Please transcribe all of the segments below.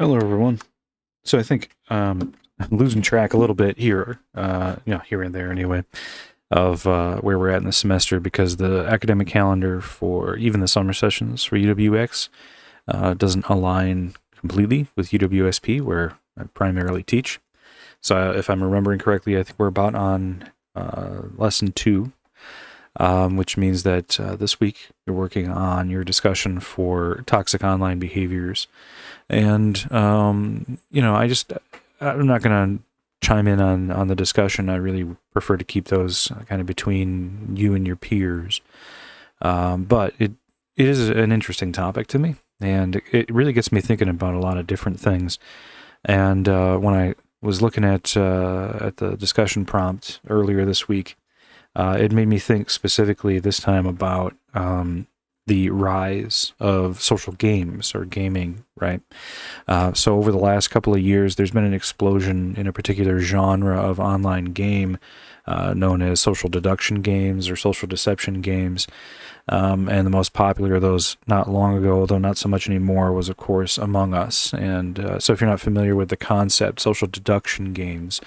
Hello, everyone. So I think I'm losing track a little bit here, here and there anyway, of where we're at in the semester because the academic calendar for even the summer sessions for UWX doesn't align completely with UWSP, where I primarily teach. So if I'm remembering correctly, I think we're about on lesson 2, which means that this week you're working on your discussion for toxic online behaviors. And, I'm not going to chime in on the discussion. I really prefer to keep those kind of between you and your peers. But it is an interesting topic to me, and it really gets me thinking about a lot of different things. And when I was looking at the discussion prompt earlier this week, it made me think specifically this time about the rise of social games or gaming, right? So over the last couple of years, there's been an explosion in a particular genre of online game known as social deduction games or social deception games. And the most popular of those not long ago, although not so much anymore, was, of course, Among Us. And so if you're not familiar with the concept, social deduction games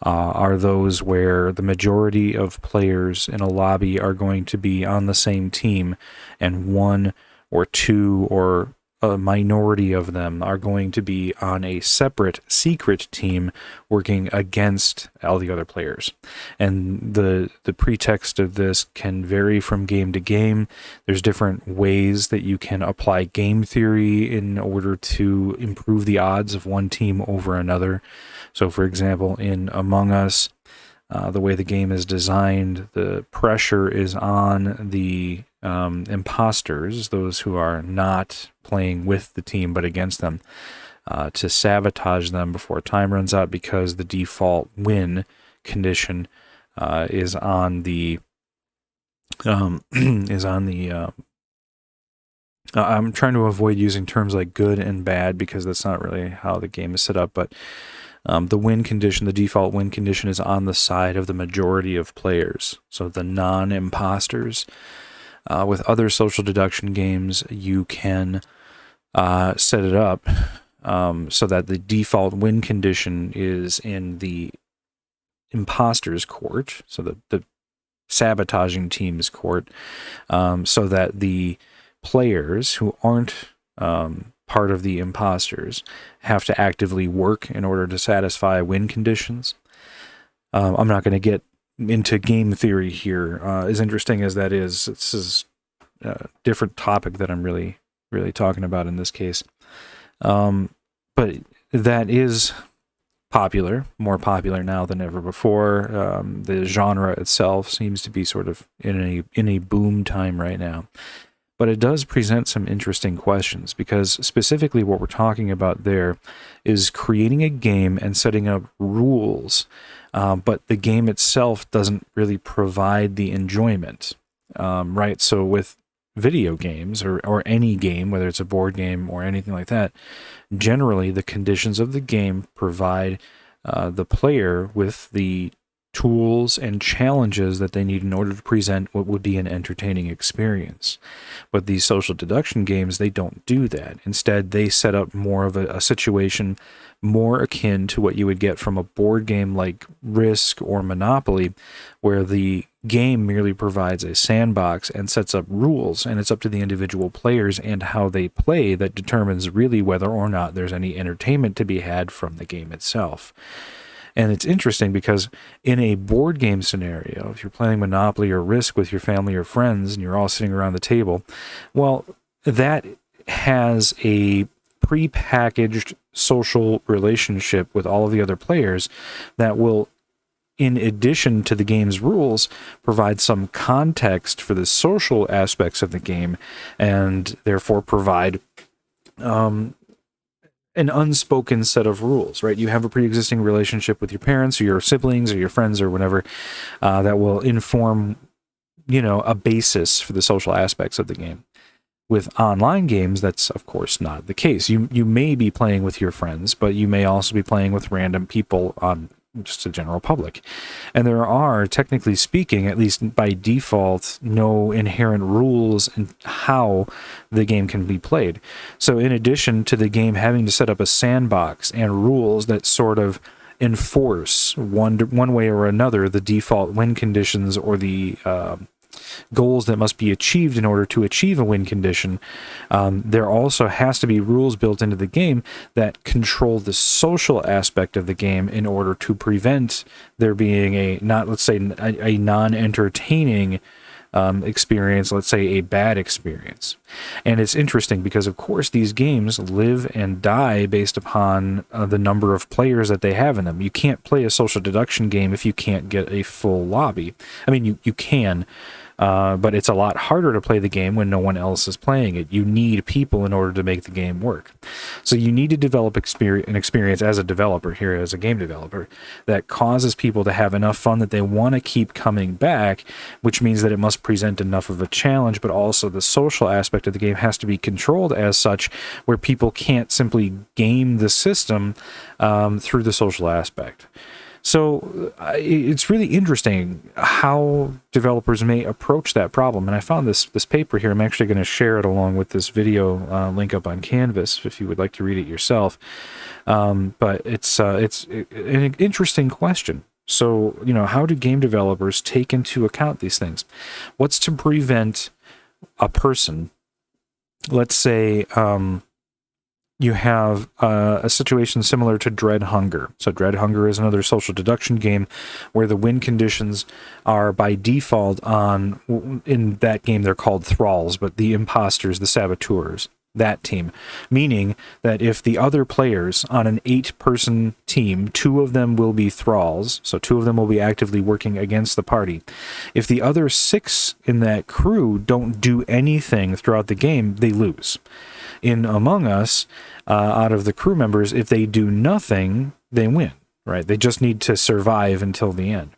are those where the majority of players in a lobby are going to be on the same team, and one or two or a minority of them are going to be on a separate secret team working against all the other players. And the pretext of this can vary from game to game. There's different ways that you can apply game theory in order to improve the odds of one team over another. So, for example, in Among Us, the way the game is designed, the pressure is on the imposters, those who are not playing with the team but against them, to sabotage them before time runs out, because the default win condition is on the I'm trying to avoid using terms like good and bad because that's not really how the game is set up, but the win condition, the default win condition, is on the side of the majority of players, so the non-imposters. With other social deduction games, you can set it up so that the default win condition is in the imposters' court, so the sabotaging team's court, so that the players who aren't part of the imposters have to actively work in order to satisfy win conditions. I'm not going to get into game theory here. As interesting as that is, this is a different topic that I'm really talking about in this case. But that is popular, more popular now than ever before. The genre itself seems to be sort of in a boom time right now. But it does present some interesting questions, because specifically what we're talking about there is creating a game and setting up rules, but the game itself doesn't really provide the enjoyment, right? So with video games or any game, whether it's a board game or anything like that, generally the conditions of the game provide the player with the tools and challenges that they need in order to present what would be an entertaining experience. But these social deduction games, they don't do that. Instead, they set up more of a situation more akin to what you would get from a board game like Risk or Monopoly, where the game merely provides a sandbox and sets up rules, and it's up to the individual players and how they play that determines really whether or not there's any entertainment to be had from the game itself. And it's interesting because in a board game scenario, if you're playing Monopoly or Risk with your family or friends and you're all sitting around the table, well, that has a pre-packaged social relationship with all of the other players that will, in addition to the game's rules, provide some context for the social aspects of the game, and therefore provide an unspoken set of rules, right? You have a pre-existing relationship with your parents or your siblings or your friends or whatever that will inform, a basis for the social aspects of the game. With online games, that's of course not the case. You may be playing with your friends, but you may also be playing with random people on just the general public. And there are, technically speaking, at least by default, no inherent rules in how the game can be played. So in addition to the game having to set up a sandbox and rules that sort of enforce one way or another the default win conditions or the goals that must be achieved in order to achieve a win condition, there also has to be rules built into the game that control the social aspect of the game in order to prevent there being a non-entertaining experience, let's say a bad experience. And it's interesting because, of course, these games live and die based upon the number of players that they have in them. You can't play a social deduction game if you can't get a full lobby. I mean, you can, but it's a lot harder to play the game when no one else is playing it. You need people in order to make the game work. So you need to develop an experience as a developer here, as a game developer, that causes people to have enough fun that they want to keep coming back, which means that it must present enough of a challenge, but also the social aspect of the game has to be controlled as such, where people can't simply game the system through the social aspect. So it's really interesting how developers may approach that problem. And I found this paper here. I'm actually going to share it along with this video link up on Canvas if you would like to read it yourself. But it's an interesting question. So, how do game developers take into account these things? What's to prevent a person, let's say, you have a situation similar to Dread Hunger. So Dread Hunger is another social deduction game where the win conditions are by default in that game they're called thralls, but the imposters, the saboteurs, that team. Meaning that if the other players on an 8-person team, 2 of them will be thralls, so 2 of them will be actively working against the party. If the other 6 in that crew don't do anything throughout the game, they lose. In Among Us, out of the crew members, if they do nothing, they win, right? They just need to survive until the end.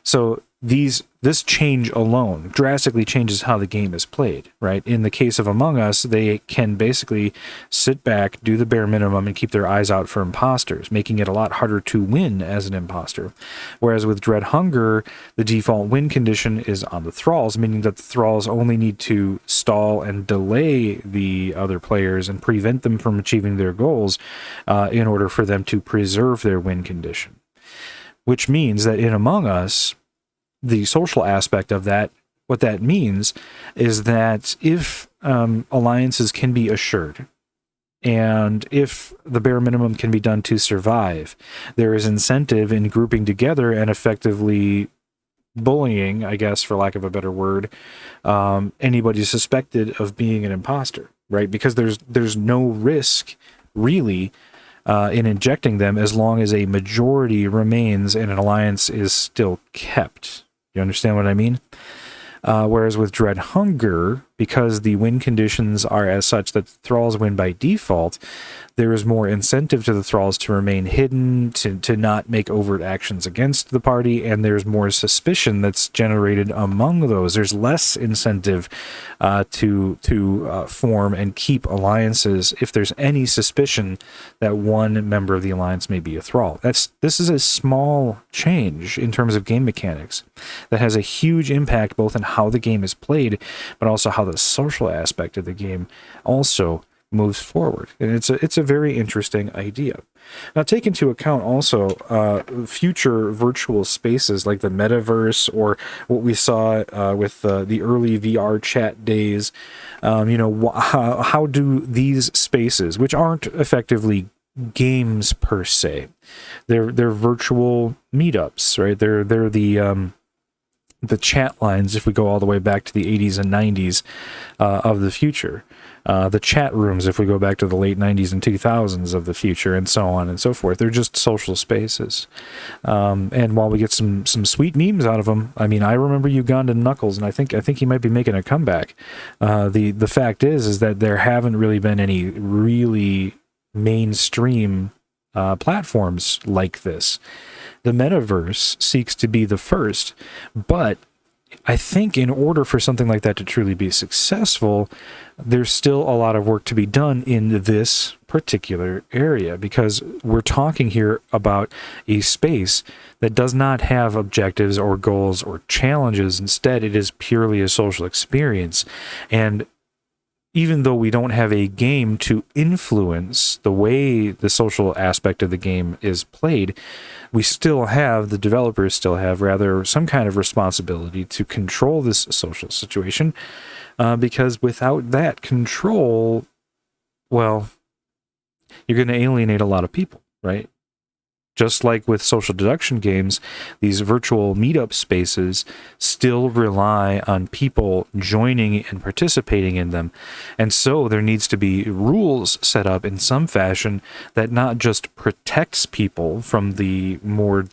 So this change alone drastically changes how the game is played, right? In the case of Among Us, they can basically sit back, do the bare minimum, and keep their eyes out for imposters, making it a lot harder to win as an imposter. Whereas with Dread Hunger, the default win condition is on the thralls, meaning that the thralls only need to stall and delay the other players and prevent them from achieving their goals in order for them to preserve their win condition. Which means that in Among Us, the social aspect of that, what that means is that if alliances can be assured, and if the bare minimum can be done to survive, there is incentive in grouping together and effectively bullying, I guess, for lack of a better word, anybody suspected of being an imposter, right? Because there's no risk, really, in injecting them as long as a majority remains and an alliance is still kept. You understand what I mean? Whereas with Dread Hunger, because the win conditions are as such that the thralls win by default, there is more incentive to the thralls to remain hidden, to not make overt actions against the party, and there's more suspicion that's generated among those. There's less incentive to form and keep alliances if there's any suspicion that one member of the alliance may be a thrall. This is a small change in terms of game mechanics that has a huge impact both on how the game is played, but also how the social aspect of the game also moves forward. And it's a very interesting idea. Now, take into account also future virtual spaces like the metaverse, or what we saw with the early VR chat days. How do these spaces, which aren't effectively games per se, they're virtual meetups, right? They're the chat lines, if we go all the way back to the 80s and 90s of the future. The chat rooms, if we go back to the late 90s and 2000s of the future, and so on and so forth. They're just social spaces. And while we get some sweet memes out of them, I mean, I remember Ugandan Knuckles, and I think he might be making a comeback. The fact is that there haven't really been any really mainstream platforms like this. The metaverse seeks to be the first, but I think in order for something like that to truly be successful, there's still a lot of work to be done in this particular area, because we're talking here about a space that does not have objectives or goals or challenges. Instead, it is purely a social experience. And even though we don't have a game to influence the way the social aspect of the game is played, we still have, the developers still have, rather, some kind of responsibility to control this social situation, because without that control, well, you're going to alienate a lot of people, right? Just like with social deduction games, these virtual meetup spaces still rely on people joining and participating in them. And so there needs to be rules set up in some fashion that not just protects people from the more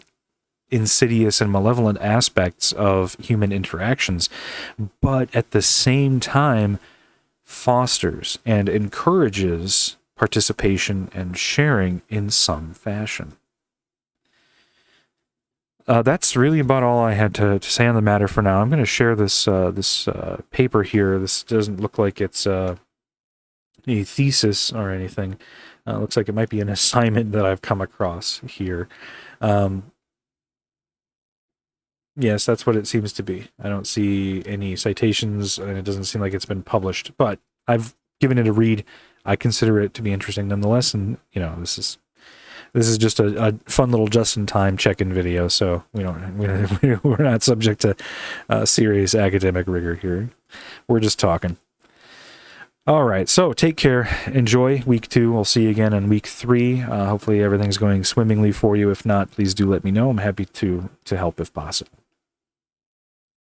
insidious and malevolent aspects of human interactions, but at the same time fosters and encourages participation and sharing in some fashion. That's really about all I had to say on the matter for now. I'm going to share this paper here. This doesn't look like it's a thesis or anything. Looks like it might be an assignment that I've come across here. Yes, that's what it seems to be. I don't see any citations, and it doesn't seem like it's been published. But I've given it a read. I consider it to be interesting nonetheless, and this is just a fun little just-in-time check-in video, so we're not subject to serious academic rigor here. We're just talking. All right, so take care. Enjoy week 2. We'll see you again in week 3. Hopefully everything's going swimmingly for you. If not, please do let me know. I'm happy to help if possible.